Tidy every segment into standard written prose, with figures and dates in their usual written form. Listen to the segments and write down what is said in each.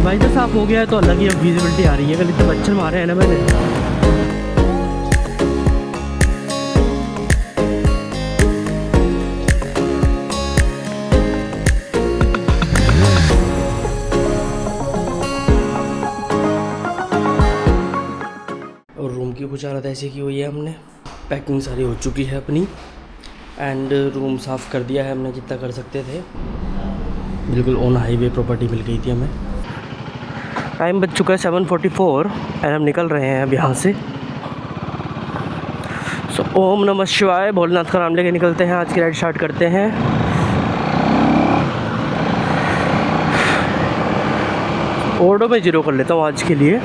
भाई तो साफ हो गया है तो अलग ही अब विजिबिलिटी आ रही है। कल इतने मच्छर मारे हैं ना मैंने। और रूम की कुछ हालत ऐसी की हुई है, हमने पैकिंग सारी हो चुकी है अपनी एंड रूम साफ़ कर दिया है हमने जितना कर सकते थे। बिल्कुल ऑन हाईवे प्रॉपर्टी मिल गई थी हमें। टाइम बज चुका है 7:44 एंड हम निकल रहे हैं अब यहाँ से। सो ओम नमः शिवाय भोलेनाथ का नाम लेके निकलते हैं। आज की राइड स्टार्ट करते हैं। ऑटो में 0 कर लेता हूँ आज के लिए।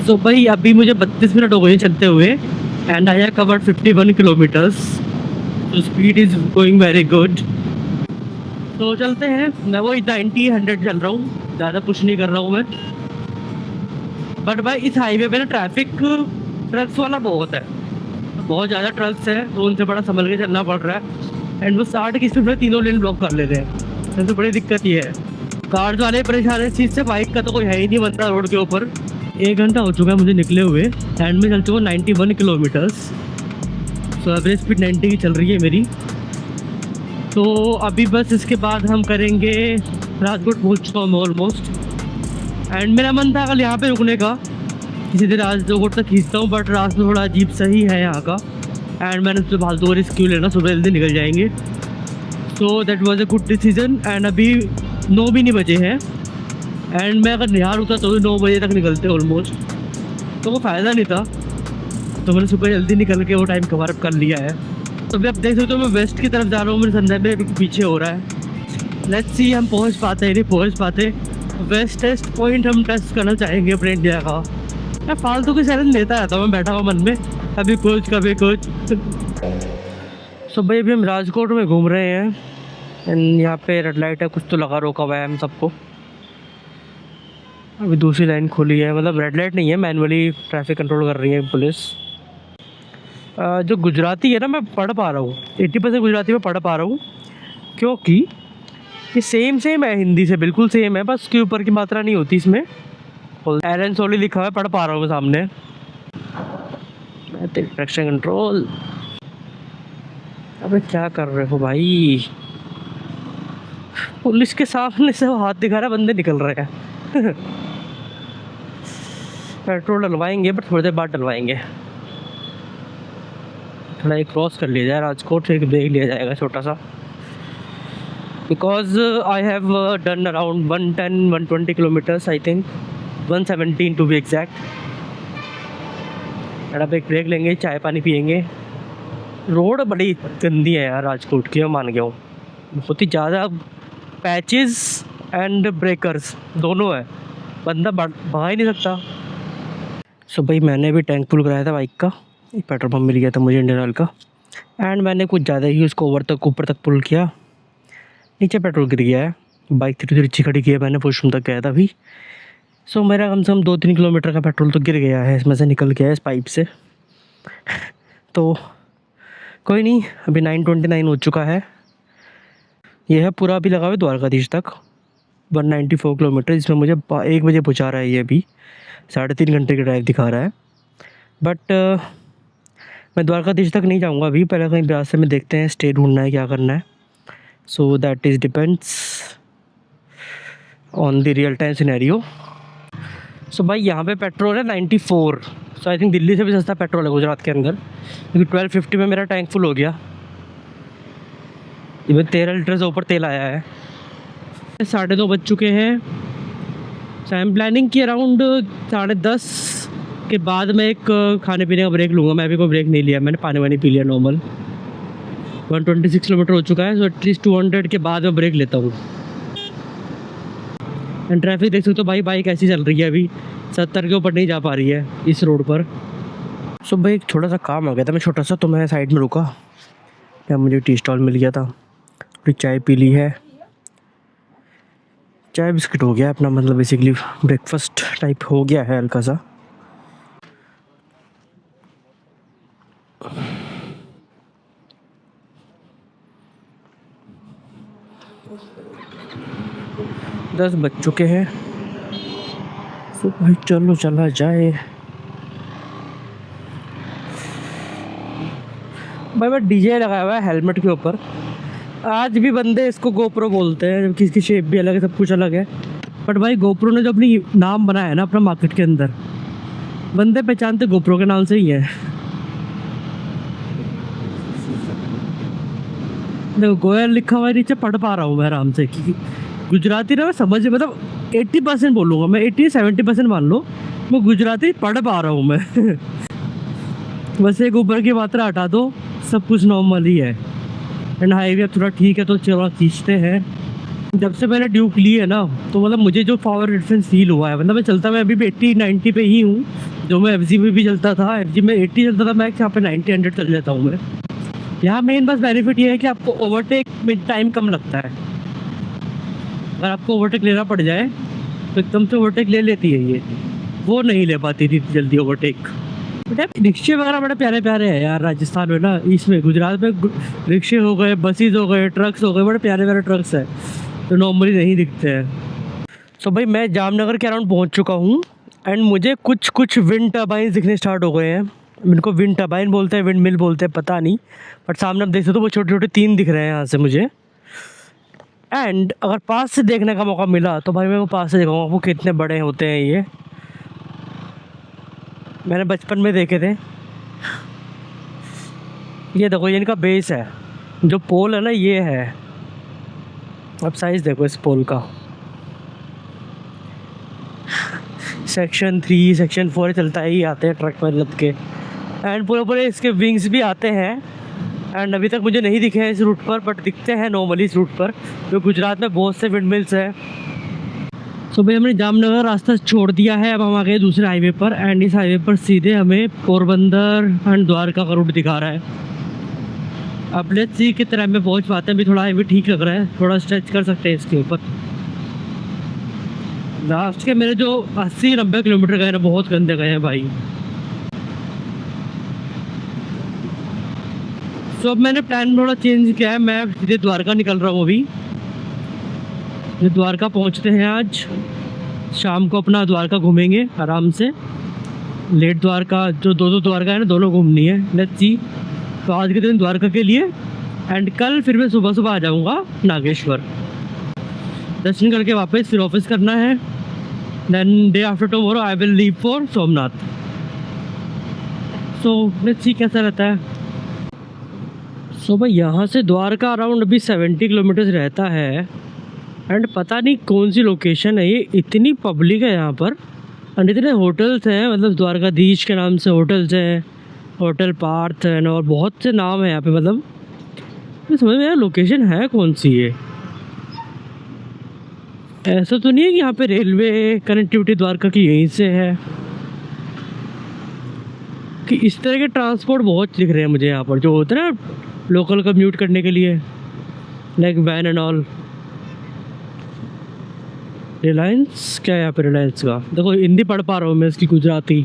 सो भाई अभी मुझे 32 मिनट हो गए चलते हुए and I have covered 51 kilometres. तो speed is going very good. तो चलते हैं। मैं वही 90-100 चल रहा हूँ, ज़्यादा पुश नहीं कर रहा हूँ मैं। बट भाई इस हाईवे पे ना ट्रैफिक ट्रक्स वाला बहुत है, बहुत ज़्यादा ट्रक्स है तो उनसे बड़ा संभल के चलना पड़ रहा है। एंड वो 60 की स्पीड में तीनों लेन ब्लॉक कर ले रहे हैं। तो बड़ी दिक्कत ये है। कार्स वाले परेशान है इस चीज़ से, बाइक का तो कोई है ही नहीं बनता रोड के ऊपर। 1 घंटा हो चुका है मुझे निकले हुए एंड में चल चुका 91 किलोमीटर्स। सो एवरेज स्पीड 90 की चल रही है मेरी। तो अभी बस इसके बाद हम करेंगे, राजकोट पहुँच चुका हूँ ऑलमोस्ट। एंड मेरा मन था कल यहाँ पे रुकने का, किसी दिन राजकोट तक खींचता हूँ, बट रास्ता थोड़ा अजीब सही है यहाँ का एंड मैंने उससे फालतू का रिस्क क्यों लेना, सुबह जल्दी निकल जाएंगे। So that was a good decision. And अभी 9 भी नहीं बजे हैं एंड मैं अगर यहाँ रुकता तो भी 9 बजे तक निकलते ऑलमोस्ट, तो वो फ़ायदा नहीं था। तो मैंने सुबह जल्दी निकल के वो टाइम कवर अप कर लिया है। तो अभी आप देख सकते हो मैं वेस्ट की तरफ जा रहा हूँ, मेरे संदर्भ में पीछे हो रहा है। लेट्स सी हम पहुँच पाते हैं नहीं पहुँच पाते। वेस्ट टेस्ट पॉइंट हम टेस्ट करना चाहेंगे अपने इंडिया का। मैं फालतू की चैलेंज लेता रहता हूँ, मैं बैठा हुआ मन में, कभी कुछ कभी कुछ। सो भाई अभी हम राजकोट में घूम रहे हैं एंड यहाँ पे रेड लाइट है, कुछ तो लगा रोका हुआ है हम सबको। अभी दूसरी लाइन खुली है, मतलब रेड लाइट नहीं है, मैनुअली ट्रैफिक कंट्रोल कर रही है पुलिस। जो गुजराती है ना मैं पढ़ पा रहा हूँ, 80% गुजराती में पढ़ पा रहा हूँ, क्योंकि ये सेम है हिंदी से, बिल्कुल सेम है, बस उसके ऊपर की मात्रा नहीं होती इसमें। एरन सोली लिखा हुआ है, पढ़ पा रहा हूँ मैं सामने। Traction control. अबे क्या कर रहे हो भाई, पुलिस के सामने से वो हाथ दिखा रहा है, बंदे निकल रहे हैं। पेट्रोल डलवाएंगे बट थोड़ी देर बाद डलवाएंगे। थोड़ा एक क्रॉस कर लिया जाए राजकोट, एक ब्रेक लिया जाएगा छोटा सा, because I have done around 110-120 kilometres, I think 117 to be exact. अब एक ब्रेक लेंगे, चाय पानी पियेंगे। रोड बड़ी गंदी है यार राजकोट की, मैं मान गया हूँ। बहुत ही ज़्यादा पैचेस एंड ब्रेकर्स दोनों है, बंदा भगा ही नहीं सकता। सो भाई मैंने भी टैंक फुल कराया था बाइक का, एक पेट्रोल पम्प मिल गया था मुझे इंडियन ऑयल का एंड मैंने कुछ ज़्यादा ही उसको ऊपर तक पुल किया, नीचे पेट्रोल गिर गया है। बाइक थोड़ी देर अच्छी खड़ी की है मैंने, वॉशरूम तक गया था अभी। सो मेरा कम से कम 2-3 किलोमीटर का पेट्रोल तो गिर गया है, इसमें से निकल गया है इस पाइप से। तो कोई नहीं, अभी 9:29 हो चुका है। यह है पूरा अभी लगा हुआ है द्वारकाधीश तक 194 किलोमीटर, जिसमें मुझे 1 बजे पहुँचा रहा है। ये अभी 3.5 घंटे की ड्राइव दिखा रहा है। बट मैं द्वारकाधीश तक नहीं जाऊँगा अभी, पहले कहीं रास्ते में देखते हैं, स्टे ढूंढना है, क्या करना है। So that is depends on the real time scenario. So भाई यहाँ पे पेट्रोल है 94। सो आई थिंक दिल्ली से भी सस्ता पेट्रोल है गुजरात के अंदर, क्योंकि 1250 में मेरा टैंक फुल हो गया। ये 13 लीटर से ऊपर तेल आया है। 9:30 बज चुके हैं। सो आई एम प्लानिंग कि अराउंड 10:30 के बाद मैं एक खाने पीने का ब्रेक लूँगा। मैं अभी कोई ब्रेक नहीं लिया, मैंने पानी वानी पी लिया नॉर्मल। 126 किलोमीटर हो चुका है, सो एटलीस्ट 200 के बाद मैं ब्रेक लेता हूँ। एंड ट्रैफिक देख सकते हो भाई, बाइक ऐसी चल रही है अभी 70 के ऊपर नहीं जा पा रही है इस रोड पर। सो भाई एक छोटा सा काम आ गया था, मैं छोटा सा, तो मैं साइड में रुका, या मुझे टी स्टॉल मिल गया था, फिर चाय पी ली है। चाय बिस्किट हो गया अपना, मतलब बेसिकली ब्रेकफास्ट टाइप हो गया है हल्का सा। 10 बज चुके हैं। तो भाई चलो चला जाए। भाई मैं डीजे लगाया हुआ है हेलमेट के ऊपर। आज भी बंदे इसको गोप्रो बोलते हैं, जबकि इसकी शेप भी अलग है, सब कुछ अलग है। बट भाई गोप्रो ने जो अपनी नाम बनाया है ना अपना मार्केट के अंदर, बंदे पहचानते गोप्रो के नाम से ही है। देखो गोयल लिखा हुआ है नीचे, पढ़ पा रहा हूँ मैं आराम से, क्योंकि गुजराती ना मैं समझ, मतलब 80% बोलूँगा मैं, 80-70% मान लो मैं गुजराती पढ़ पा रहा हूँ मैं। बस एक ऊपर की मात्रा हटा दो, सब कुछ नॉर्मल ही है। एंड हाईवे थोड़ा ठीक है तो चलो खींचते हैं। जब से मैंने ड्यूक ली है ना, तो मतलब मुझे जो पावर डिफरेंस फील हुआ है, मतलब मैं चलता मैं अभी भी 80-90 पे ही हूँ। जो मैं एफजी में भी चलता था, एफजी में 80 चलता था मैक्स, यहाँ पे 90-100 चल जाता हूँ मैं। यहाँ मेन बस बेनिफिट ये है कि आपको ओवरटेक में टाइम कम लगता है। अगर आपको ओवरटेक लेना पड़ जाए तो एकदम से ओवरटेक ले लेती है ये, वो नहीं ले पाती थी जल्दी ओवरटेक। बेटा रिक्शे वगैरह बड़े प्यारे प्यारे हैं यार राजस्थान में ना, इसमें गुजरात में रिक्शे हो गए, बसेस हो गए, ट्रक्स हो गए, बड़े प्यारे प्यारे ट्रक्स हैं तो नॉर्मली नहीं दिखते हैं। सो भाई मैं जामनगर के अराउंड पहुंच चुका हूं एंड मुझे कुछ विंड टर्बाइन्स दिखने स्टार्ट हो गए हैं। इनको विंड टर्बाइन बोलते हैं, विंड मिल बोलते हैं, पता नहीं, बट सामने आप देख सकते हो वो छोटे छोटे 3 दिख रहे हैं यहाँ से मुझे। एंड अगर पास से देखने का मौका मिला तो भाई मैं वो पास से दिखाऊंगा वो कितने बड़े होते हैं। ये मैंने बचपन में देखे थे। ये देखो ये इनका बेस है, जो पोल है ना ये है। अब साइज़ देखो इस पोल का, सेक्शन 3 सेक्शन 4 चलता ही आते हैं ट्रक पर लद के। एंड पूरे पूरे इसके विंग्स भी आते हैं। एंड अभी तक मुझे नहीं दिखे हैं इस रूट पर, बट दिखते हैं नॉर्मली इस रूट पर, जो गुजरात में बहुत से विंड मिल्स हैं। सो भाई हमने जामनगर रास्ता छोड़ दिया है, अब हम आ गए दूसरे हाईवे पर। एंड इस हाईवे पर सीधे हमें पोरबंदर एंड द्वारका का रूट दिखा रहा है। अब लेट्स सी कितने टाइम में पहुंच पाते हैं। अभी थोड़ा हाईवे ठीक लग रहा है, थोड़ा स्ट्रेच कर सकते हैं इसके ऊपर। लास्ट के मेरे जो 80-90 किलोमीटर गए ना, बहुत गंदे गए हैं भाई। तो अब मैंने प्लान थोड़ा चेंज किया है, मैं सीधे द्वारका निकल रहा हूँ अभी। द्वारका पहुँचते हैं आज शाम को, अपना द्वारका घूमेंगे आराम से। लेट द्वारका जो दो द्वारका है ना, दोनों घूमनी है। Let's see. तो आज के दिन द्वारका के लिए, एंड कल फिर मैं सुबह सुबह आ जाऊँगा नागेश्वर, दर्शन करके वापस फिर ऑफिस करना है। Then day after tomorrow I will leave for Somnath. So let's see कैसा रहता है। सो भाई यहाँ से द्वारका अराउंड अभी 70 किलोमीटर्स रहता है। एंड पता नहीं कौन सी लोकेशन है ये, इतनी पब्लिक है यहाँ पर एंड इतने होटल्स हैं, मतलब द्वारकाधीश के नाम से होटल्स हैं, होटल पार्थ है और बहुत से नाम है यहाँ पे। मतलब समझ में यार लोकेशन है कौन सी है। ऐसा तो नहीं है कि यहाँ पे रेलवे कनेक्टिविटी द्वारका की यहीं से है, कि इस तरह के ट्रांसपोर्ट बहुत दिख रहे हैं मुझे यहाँ पर, जो होते हैं ना लोकल कम्यूट करने के लिए, like when and all. Reliance क्या है यहाँ पे? रिलायंस का देखो हिंदी पढ़ पा रहा हूँ मैं, इसकी गुजराती।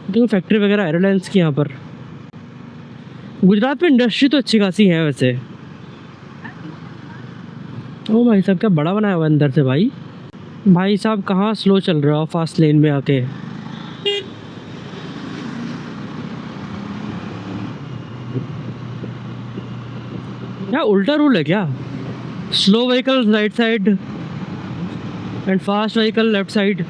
देखो फैक्ट्री वगैरह है रिलायंस की यहाँ पर। गुजरात में इंडस्ट्री तो अच्छी खासी है वैसे। ओ भाई साहब क्या बड़ा बनाया हुआ अंदर से भाई। भाई साहब कहाँ स्लो चल रहा हो फास्ट लेन में आके। क्या उल्टा रूल है क्या? Slow vehicle right side and fast vehicle left side.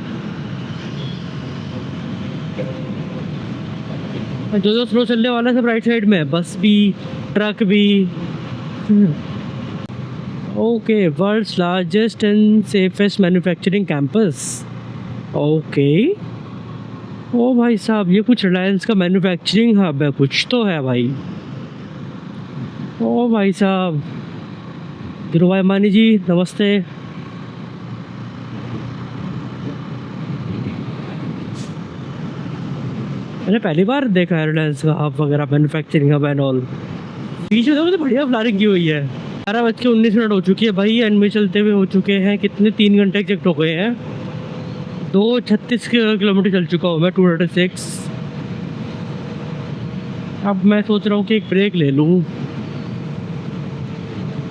जो स्लो चलने वाला है सब राइट साइड में है, बस भी ट्रक भी। Okay, world's largest and safest manufacturing campus. Okay ओ भाई साहब ये कुछ रिलायंस का मैन्युफैक्चरिंग हब है, कुछ तो है भाई। ओ भाई साहब गिरुभाई मानी जी नमस्ते। मैंने पहली बार देखा है रिलायंस का हब वगैरह, मैन्युफैक्चरिंग हब एंड ऑल। पीछे देखो तो बढ़िया फ्लारिंग की हुई है। 12:19 हो चुकी है भाई, एंड में चलते हुए हो चुके हैं कितने 3 घंटे एग्जैक्ट हो गए हैं। 236 किलोमीटर चल चुका हूँ मैं, 206। अब मैं सोच रहा हूँ कि एक ब्रेक ले लूँ।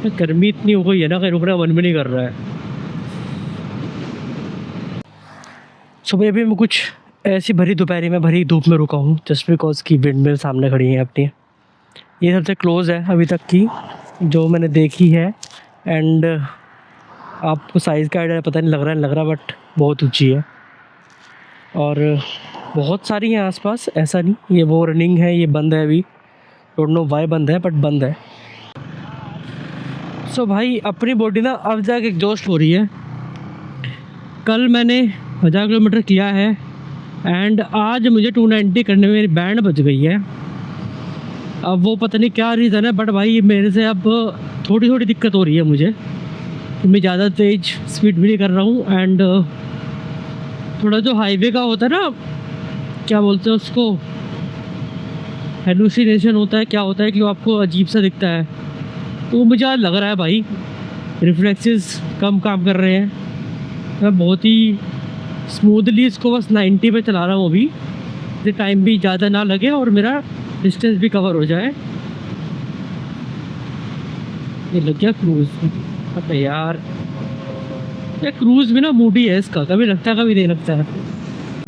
गर्मी इतनी हो गई है ना, कहीं रुकने का मन भी नहीं कर रहा है। सुबह भी मैं कुछ ऐसी भरी दोपहरी में भरी धूप में रुका हूँ जस्ट बिकॉज की विंड मिल सामने खड़ी है अपनी। ये सबसे क्लोज़ है अभी तक की जो मैंने देखी है। एंड आपको साइज़ का आइडिया पता नहीं लग रहा बट बहुत ऊंची है और बहुत सारी हैं आसपास। ऐसा नहीं ये वो रनिंग है, ये बंद है अभी, डोंट नो वाई बंद है बट बंद है। सो भाई अपनी बॉडी ना अब जाके एग्जॉस्ट हो रही है। कल मैंने 1000 किलोमीटर किया है एंड आज मुझे 290 करने में मेरी बैंड बच गई है। अब वो पता नहीं क्या रीज़न है बट भाई मेरे से अब थोड़ी थोड़ी दिक्कत हो रही है मुझे। मैं ज़्यादा तेज़ स्पीड भी नहीं कर रहा हूँ एंड थोड़ा जो हाईवे का होता है ना, क्या बोलते हैं उसको, हेलुसिनेशन होता है, क्या होता है कि वो आपको अजीब सा दिखता है, तो मुझे आज लग रहा है भाई रिफ्लेक्सेस कम काम कर रहे हैं। मैं बहुत ही स्मूथली इसको बस 90 पे चला रहा हूँ अभी, जिससे टाइम भी ज़्यादा ना लगे और मेरा डिस्टेंस भी कवर हो जाए। ये लग गया क्रूज़। अरे यार ये क्रूज़ भी ना मूडी है इसका, कभी लगता है कभी नहीं लगता है।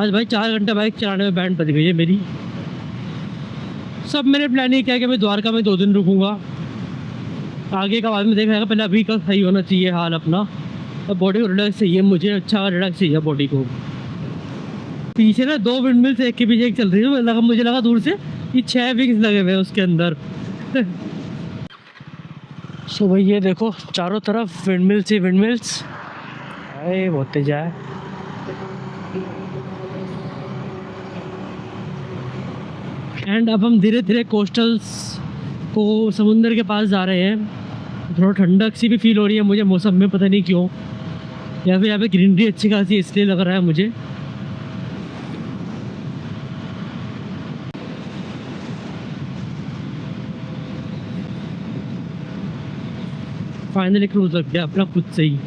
आज भाई 4 घंटे बाइक चलाने में बैंड बज गई है मेरी। सब मैंने प्लानिंग किया कि मैं द्वारका में 2 दिन रुकूँगा, आगे का बाद में देखा जाएगा। पहले अभी का सही होना चाहिए हाल अपना, अब बॉडी को रिलैक्स चाहिए, मुझे अच्छा रिलैक्स चाहिए बॉडी को। पीछे ना 2 विंडमिल्स एक के पीछे एक चल रही है, मुझे लगा दूर से कि 6 विंग्स लगे हुए हैं उसके अंदर। सो भाई ये देखो चारों तरफ विंडमिल्स ही विंडमिल्स, अरे बहुत तेज है। एंड अब हम धीरे धीरे कोस्टल्स को समुंदर के पास जा रहे हैं। थोड़ा ठंडक सी भी फील हो रही है मुझे मौसम में, पता नहीं क्यों, या फिर यहाँ पे ग्रीनरी अच्छी खासी इसलिए लग रहा है मुझे। फाइनली क्रूज लग गया अपना खुद से ही।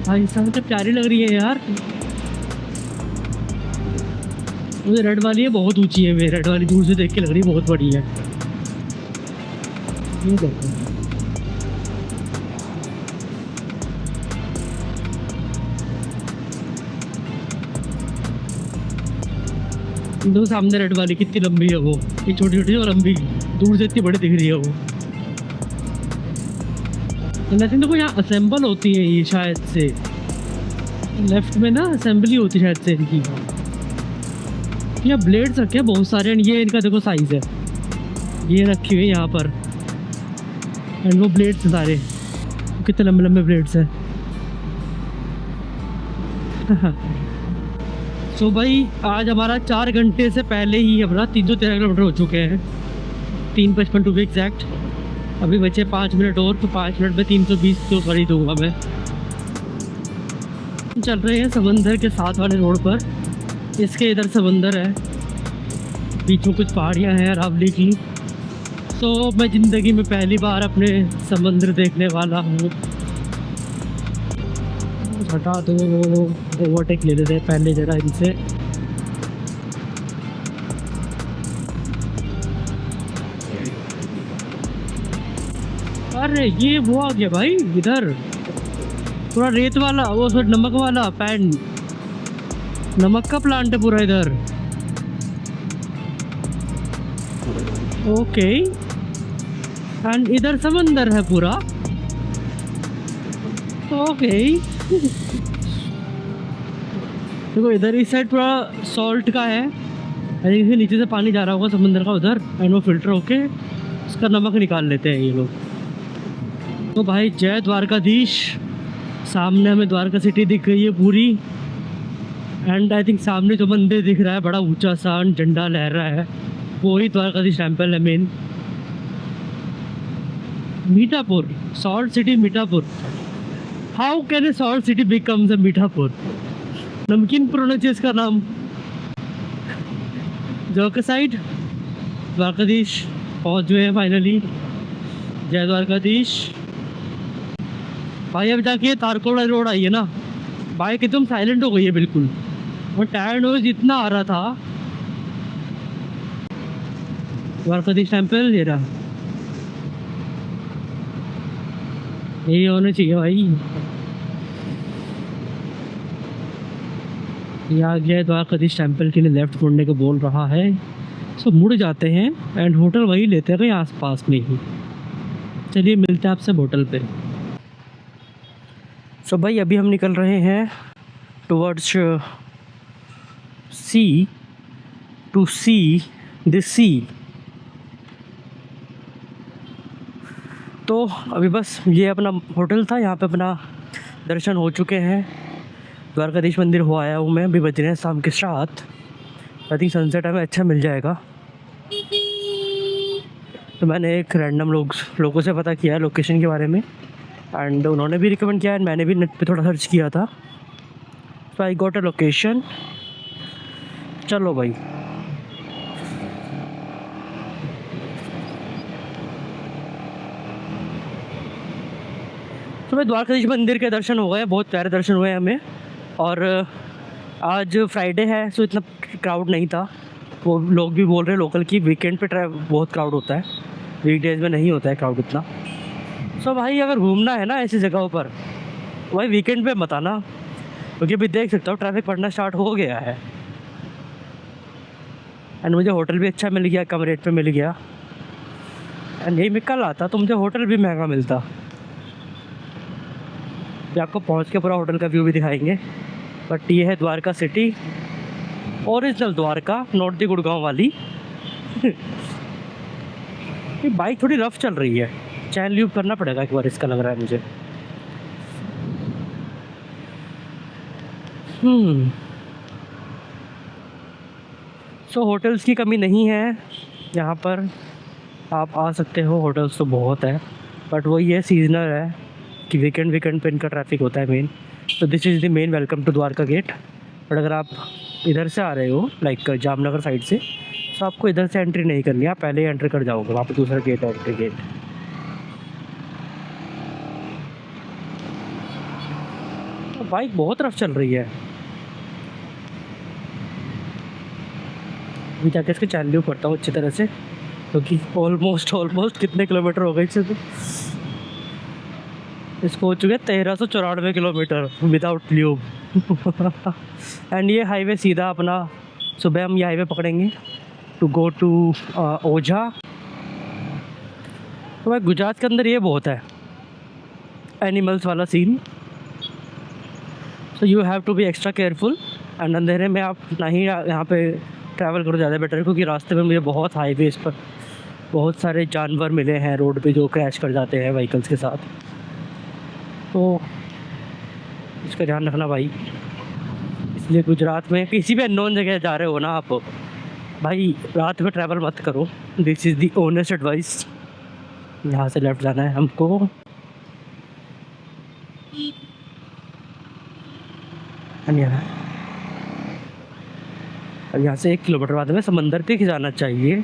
भाई साहब तो प्यारी लग रही है यार। मुझे रेड वाली है, बहुत ऊंची है, वे रेड वाली दूर से देख के लग रही है बहुत बड़ी है। ये देखो दो सामने रेड वाली कितनी लंबी है वो, ये छोटी छोटी और लंबी, दूर से इतनी बड़ी दिख रही है वो। लेकिन देखो यहाँ असेंबल होती है ये शायद से, लेफ्ट में ना असेंबली होती है शायद से इनकी। यहाँ ब्लेड्स रखे हैं बहुत सारे, ये इनका देखो साइज है, ये रखी हुई है यहाँ पर। एंड वो ब्लेड्स सारे कितने लंबे लंबे ब्लेड्स हैं। सो भाई आज हमारा 4 घंटे से पहले ही अपना 313 किलोमीटर हो चुके हैं, 3:55 टू बी एग्जैक्ट। अभी बचे 5 मिनट और, तो 5 मिनट में 320 तो कर ही दूँगा मैं। चल रहे हैं समंदर के साथ वाले रोड पर, इसके इधर समंदर है, बीच में कुछ पहाड़ियाँ हैं अरावली की। सो मैं ज़िंदगी में पहली बार अपने समंदर देखने वाला हूँ। हटा दो, ओवरटेक ले लेते हैं पहले जरा इनसे। अरे ये वो आ गया भाई इधर, पूरा रेत वाला, वो सॉरी नमक वाला पैन, नमक का प्लांट है पूरा इधर। ओके एंड इधर समंदर है पूरा। ओके देखो इधर इस साइड पूरा सॉल्ट का है, इसके नीचे से पानी जा रहा होगा समंदर का उधर, एंड वो फिल्टर होके उसका नमक निकाल लेते हैं ये लोग। तो भाई जय द्वारकाधीश, सामने हमें द्वारका सिटी दिख गई है पूरी। एंड आई थिंक सामने जो मंदिर दिख रहा है बड़ा ऊंचा सा झंडा लहर रहा है, वो ही द्वारकाधीश टेम्पल है main. Mithapur, salt city Mithapur. How can a salt city becomes a Mithapur? नमकीन पुराना चीज का नाम। जो के साइड द्वारकाधीश पहुंच गए हैं फाइनली। जय द्वारकाधीश। भाई अब जाके ये तारकोल रोड आई है ना, बाइक एकदम साइलेंट हो गई है बिल्कुल, और टायर नॉइज इतना आ रहा था। द्वारकाधीश टेम्पल ये रहा, यही होना चाहिए भाई। ये आ गया है द्वारकाधीश टेम्पल के लिए, लेफ्ट मुड़ने को बोल रहा है। सो मुड़ जाते हैं एंड होटल वही लेते हैं कहीं आसपास में ही। चलिए मिलते हैं आपसे होटल पे। सो भाई अभी हम निकल रहे हैं towards sea to sea this sea. तो अभी बस ये अपना होटल था, यहाँ पे अपना दर्शन हो चुके हैं। द्वारकाधीश मंदिर हो आया हूँ मैं, अभी बज रहे हैं शाम के 7। आई थिंक सनसेट हमें अच्छा मिल जाएगा। तो मैंने एक रैंडम लोगों से पता किया लोकेशन के बारे में, एंड उन्होंने भी रिकमेंड किया एंड मैंने भी नेट पे थोड़ा सर्च किया था। सो आई गॉट अ लोकेशन। चलो भाई तो भाई द्वारकाधीश मंदिर के दर्शन हो गए, बहुत प्यारे दर्शन हुए हमें। और आज फ्राइडे है सो इतना क्राउड नहीं था। वो लोग भी बोल रहे हैं लोकल की वीकेंड पे बहुत क्राउड होता है, वीकडेज में नहीं होता है क्राउड इतना। सो भाई अगर घूमना है ना ऐसी जगहों पर, भाई वीकेंड पे मत आना, क्योंकि अभी देख सकता हूँ ट्रैफिक पड़ना स्टार्ट हो गया है। एंड मुझे होटल भी अच्छा मिल गया, कम रेट पे मिल गया। एंड यही मैं कल आता तो मुझे होटल भी महंगा मिलता। ये आपको पहुँच के पूरा होटल का व्यू भी दिखाएंगे। बट ये है Dwarka city, original Dwarka, not the Gurgaon वाली। ये बाइक थोड़ी रफ चल रही है, चैन ल्यूब करना पड़ेगा एक बार, इसका लग रहा है मुझे। सो होटल्स की कमी नहीं है यहाँ पर, आप आ सकते हो, होटल्स तो बहुत है। बट वही है सीजनल है कि वीकेंड पे इनका ट्रैफिक होता है मेन। तो this is the main welcome to Dwarka gate. But अगर आप इधर से आ रहे हो लाइक जामनगर साइड से, तो आपको इधर से एंट्री नहीं करनी है, आप पहले ही एंट्री कर जाओगे, वहाँ पे दूसरा गेट है एंट्री गेट। तो बाइक बहुत रफ चल रही है। अभी जाके इसके चैन करता हूँ अच्छी तरह से, क्योंकि ऑलमोस्ट कितने किलोमीटर हो गए इससे। तो इसको हो चुके 1394 किलोमीटर विदाउट ल्यूब। एंड ये हाईवे सीधा अपना, सुबह हम ये हाईवे पकड़ेंगे टू गो टू ओझा। तो भाई गुजरात के अंदर ये बहुत है एनिमल्स वाला सीन, so you have to be extra careful. And अंधेरे में आप नहीं यहाँ पे ट्रैवल करो ज़्यादा बेटर है, क्योंकि रास्ते में मुझे बहुत हाईवेज़ पर बहुत सारे जानवर मिले हैं रोड पे जो क्रैश कर जाते हैं व्हीकल्स के साथ। तो इसका ध्यान रखना भाई। इसलिए गुजरात में किसी भी अननोन जगह जा रहे हो ना आप, भाई रात में ट्रैवल मत करो। This is the honest advice. यहाँ से लेफ्ट जाना है हमको। अब यहाँ से 1 किलोमीटर बाद में समंदर तक जाना चाहिए।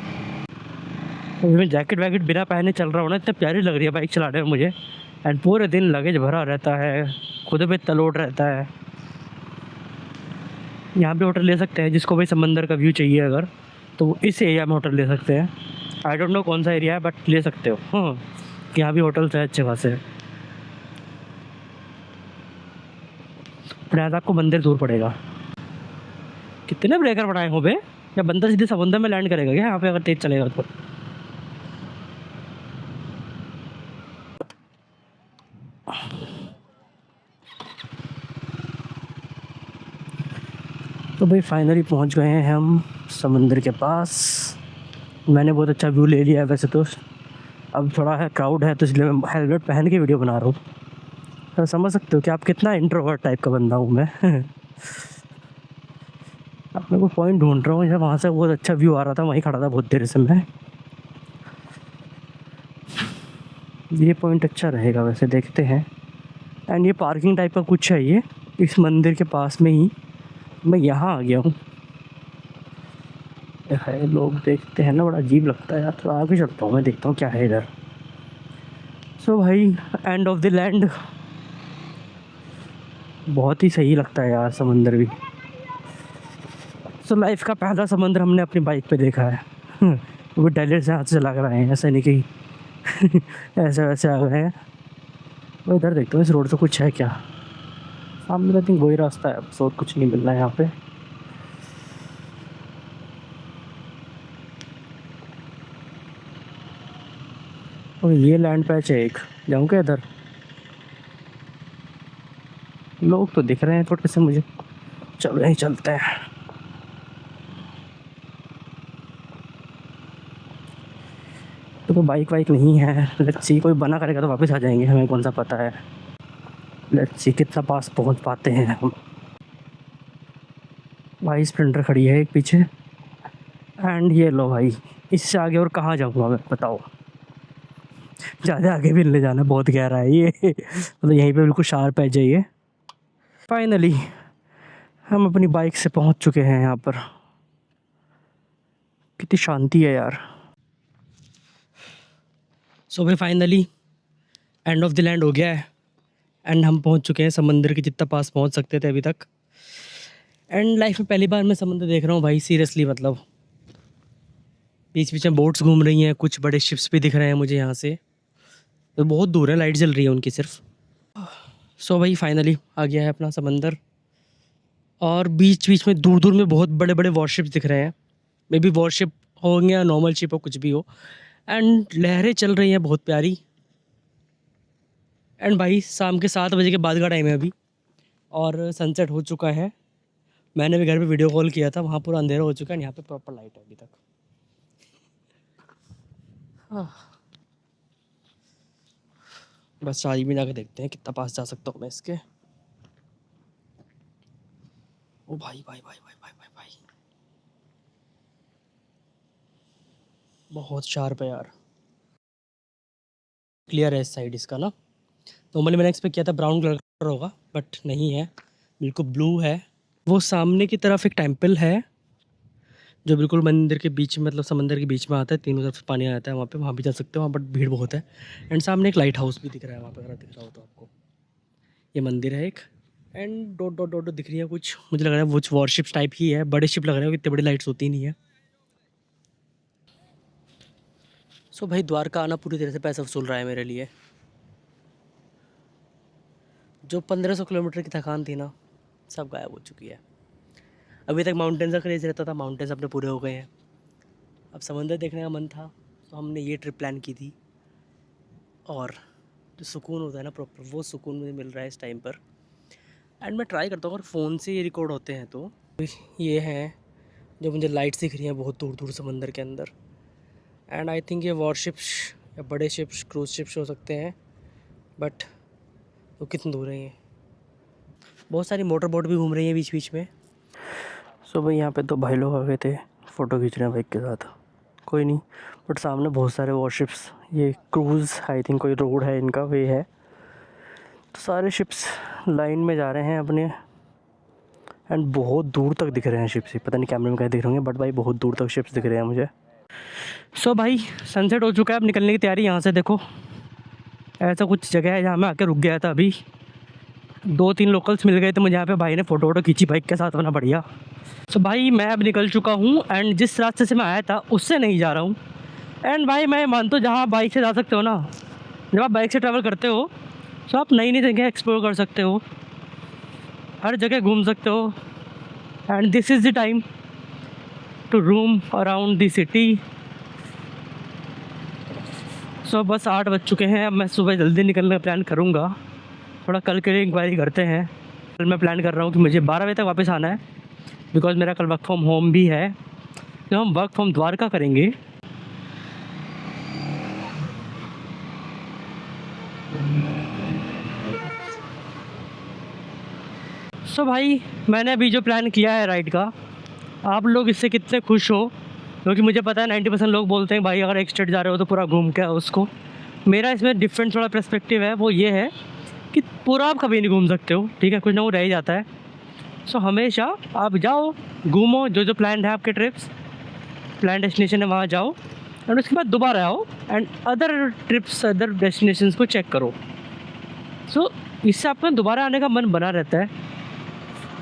तो मैं जैकेट वैकेट बिना पहने चल रहा हूँ ना, इतनी प्यारी लग रही है बाइक चलाने में मुझे। एंड पूरे दिन लगेज भरा रहता है, खुद पे तलोड़ रहता है। यहाँ पे होटल ले सकते हैं जिसको भाई समंदर का व्यू चाहिए अगर, तो वो इस एरिया में होटल ले सकते हैं। आई डोंट नो कौन सा एरिया है बट ले सकते हो। हाँ कि यहाँ भी होटल्स है अच्छे खासे। प्रयाग आपको मंदिर दूर पड़ेगा। कितने ब्रेकर बनाए हो बे, या बंदा सीधे समुद्र में लैंड करेगा क्या यहाँ पे अगर तेज चलेगा तो? तो भाई फाइनली पहुंच गए हैं हम समंदर के पास। मैंने बहुत अच्छा व्यू ले लिया है वैसे तो। अब थोड़ा है क्राउड है तो इसलिए मैं हेलमेट पहन के वीडियो बना रहा हूँ। तो समझ सकते हो कि आप कितना इंट्रोवर्ट टाइप का बंदा हूँ मैं। अब मैं कोई पॉइंट ढूंढ रहा हूँ जब वहाँ से बहुत अच्छा व्यू आ रहा था, वहीं खड़ा था बहुत देर से मैं। ये पॉइंट अच्छा रहेगा वैसे, देखते हैं। एंड ये पार्किंग टाइप का कुछ है ये इस मंदिर के पास में ही। मैं यहाँ आ गया हूँ। है लोग देखते हैं ना, बड़ा अजीब लगता है यार। तो आगे चलता हूँ मैं, देखता हूँ क्या है इधर। सो भाई एंड ऑफ द लैंड, बहुत ही सही लगता है यार समंदर भी। सो लाइफ का पहला समंदर हमने अपनी बाइक पे देखा है। वो डायरेक्ट से हाथ से लग रहे हैं, ऐसा नहीं कि ऐसे वैसे आ गए हैं। वो इधर देखते हो इस रोड से कुछ है क्या। सामने आई थिंक वही रास्ता है, बस और कुछ नहीं मिल रहा है यहाँ पे। और ये लैंड पैच है एक, जाऊँ क्या इधर? लोग तो दिख रहे हैं थोड़े से मुझे, चलो यहीं चलते हैं। तो बाइक वाइक नहीं है, लेट्स सी कोई बना करेगा तो वापस आ जाएंगे, हमें कौन सा पता है। लेट्स सी कितना पास पहुंच पाते हैं हम। भाई स्प्लेंडर खड़ी है एक पीछे, एंड ये लो भाई, इससे आगे और कहाँ जाऊँगा मैं बताओ। ज़्यादा आगे भी नहीं जाना, बहुत गहरा है ये। मतलब यहीं पे बिल्कुल शार्प है जाइए। फाइनली हम अपनी बाइक से पहुंच चुके हैं यहाँ पर। कितनी शांति है यार। सो भाई finally end of the land हो गया है, एंड हम पहुंच चुके हैं समंदर के जितना पास पहुंच सकते थे अभी तक। एंड लाइफ में पहली बार मैं समंदर देख रहा हूँ भाई, सीरियसली। मतलब बीच बीच में बोट्स घूम रही हैं, कुछ बड़े शिप्स भी दिख रहे हैं मुझे यहाँ से। तो बहुत दूर है, लाइट जल रही है उनकी सिर्फ। सो भाई फाइनली आ गया है अपना समंदर, और बीच बीच में दूर दूर में बहुत बड़े बड़े वॉरशिप्स दिख रहे हैं। मे बी वॉरशिप होंगे या नॉर्मल शिप हो, कुछ भी हो। एंड लहरें चल रही हैं बहुत प्यारी। एंड भाई शाम के 7 बजे के बाद का टाइम है अभी, और सनसेट हो चुका है। मैंने भी घर पे वीडियो कॉल किया था, वहाँ पूरा अंधेरा हो चुका है, यहाँ पे प्रॉपर लाइट है अभी तक। बस शादी में जाके देखते हैं कितना पास जा सकता हूँ मैं इसके। ओ भाई भाई भाई भाई भाई भाई भाई, बहुत शार्प है यार। क्लियर है इस साइड इसका ना। नॉर्मली मैंने एक्सपेक्ट किया था ब्राउन कलर होगा, बट नहीं है, बिल्कुल ब्लू है। वो सामने की तरफ एक टेंपल है जो बिल्कुल मंदिर के बीच में, मतलब समंदर के बीच में आता है, तीनों तरफ से पानी आता है वहाँ पे, वहाँ भी जा सकते हो वहाँ, बट भीड़ बहुत है। एंड सामने एक लाइट हाउस भी दिख रहा है वहाँ पे, अगर दिख रहा हो तो आपको। ये मंदिर है एक, एंड डॉट डॉट डॉट दिख रही है कुछ, मुझे लग रहा है वो वॉरशिप्स टाइप ही है। बड़े शिप लग रहे हैं, इतने बड़ी लाइट्स होती नहीं है। सो भाई द्वारका आना पूरी तरह से पैसा वसूल रहा है मेरे लिए। जो 1500 किलोमीटर की थकान थी ना, सब गायब हो चुकी है। अभी तक माउंटेन्स का क्रेज़ रहता था, माउंटेन्स अपने पूरे हो गए हैं। अब समंदर देखने का मन था, तो हमने ये ट्रिप प्लान की थी। और जो सुकून होता है ना प्रॉपर, वो सुकून मुझे मिल रहा है इस टाइम पर। एंड मैं ट्राई करता हूँ अगर फ़ोन से ये रिकॉर्ड होते हैं तो। ये हैं जो मुझे लाइट्स दिख रही हैं बहुत दूर दूर समंदर के अंदर। एंड आई थिंक ये वॉरशिप्स या बड़े शिप्स, क्रूज शिप्स हो सकते हैं, बट वो कितने दूर हैं ये। बहुत सारी मोटर बोट भी घूम रही हैं बीच बीच में। सो भाई यहाँ पे तो भाई लोग आ गए थे फ़ोटो खींच रहे हैं बाइक के साथ, कोई नहीं। बट सामने बहुत सारे वॉरशिप्स, ये क्रूज़ आई थिंक कोई रोड है इनका, वे है। तो सारे शिप्स लाइन में जा रहे हैं अपने, एंड बहुत दूर तक दिख रहे हैं शिप्स। पता नहीं कैमरे में कैसे दिख रहे होंगे, बट भाई बहुत दूर तक शिप्स दिख रहे हैं मुझे। सो भाई सनसेट हो चुका है, अब निकलने की तैयारी। यहाँ से देखो ऐसा कुछ जगह है जहाँ मैं आके रुक गया था अभी। 2-3 लोकल्स मिल गए थे मुझे यहाँ पे, भाई ने फ़ोटो वोटो खींची बाइक के साथ, बना बढ़िया। सो भाई मैं अब निकल चुका हूँ, एंड जिस रास्ते से मैं आया था उससे नहीं जा रहा हूँ। एंड भाई मैं मानता हूँ जहाँ बाइक से जा सकते हो ना, जब आप बाइक से ट्रैवल करते हो तो आप नई नई जगह एक्सप्लोर कर सकते हो, हर जगह घूम सकते हो। And this is the time to roam around the city. So बस 8 बज चुके हैं, अब मैं सुबह जल्दी निकलने का प्लान करूँगा। थोड़ा कल के लिए इंक्वायरी करते हैं। कल मैं प्लान कर रहा हूँ कि मुझे 12 बजे तक वापस आना है, बिकॉज़ मेरा कल वर्क फ्रॉम होम भी है, तो हम वर्क फ्रॉम द्वारका करेंगे। सो भाई मैंने अभी जो प्लान किया है राइड का, आप लोग इससे कितने खुश हो? क्योंकि मुझे पता है 90% लोग बोलते हैं भाई अगर एक स्टेट जा रहे हो तो पूरा घूम के आओ उसको। मेरा इसमें डिफरेंट थोड़ा पर्सपेक्टिव है, वो ये है कि पूरा आप कभी नहीं घूम सकते हो, ठीक है, कुछ ना वो रह ही जाता है। सो हमेशा आप जाओ, घूमो, जो जो प्लान है आपके ट्रिप्स, प्लान डेस्टिनेशन है वहाँ जाओ, एंड उसके बाद दोबारा आओ and other trips, other destinations को चेक करो। सो इससे आपका दोबारा आने का मन बना रहता है।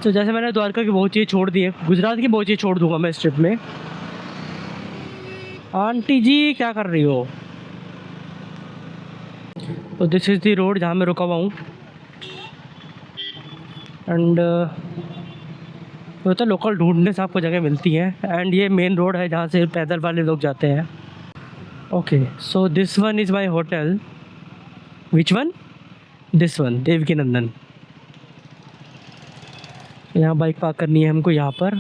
तो जैसे मैंने द्वारका की बहुत चीज़ें छोड़ दी है, गुजरात की बहुत चीज़ें छोड़ दूंगा मैं इस ट्रिप में। आंटी जी क्या कर रही हो? तो दिस इज़ दी रोड जहाँ मैं रुका हुआ हूँ। एंड तो लोकल ढूंढने से आपको जगह मिलती है। एंड ये मेन रोड है जहाँ से पैदल वाले लोग जाते हैं। Okay, so this one is my hotel. Which one? This one, Devki Nandan. यहाँ बाइक पार्क करनी है हमको यहाँ पर।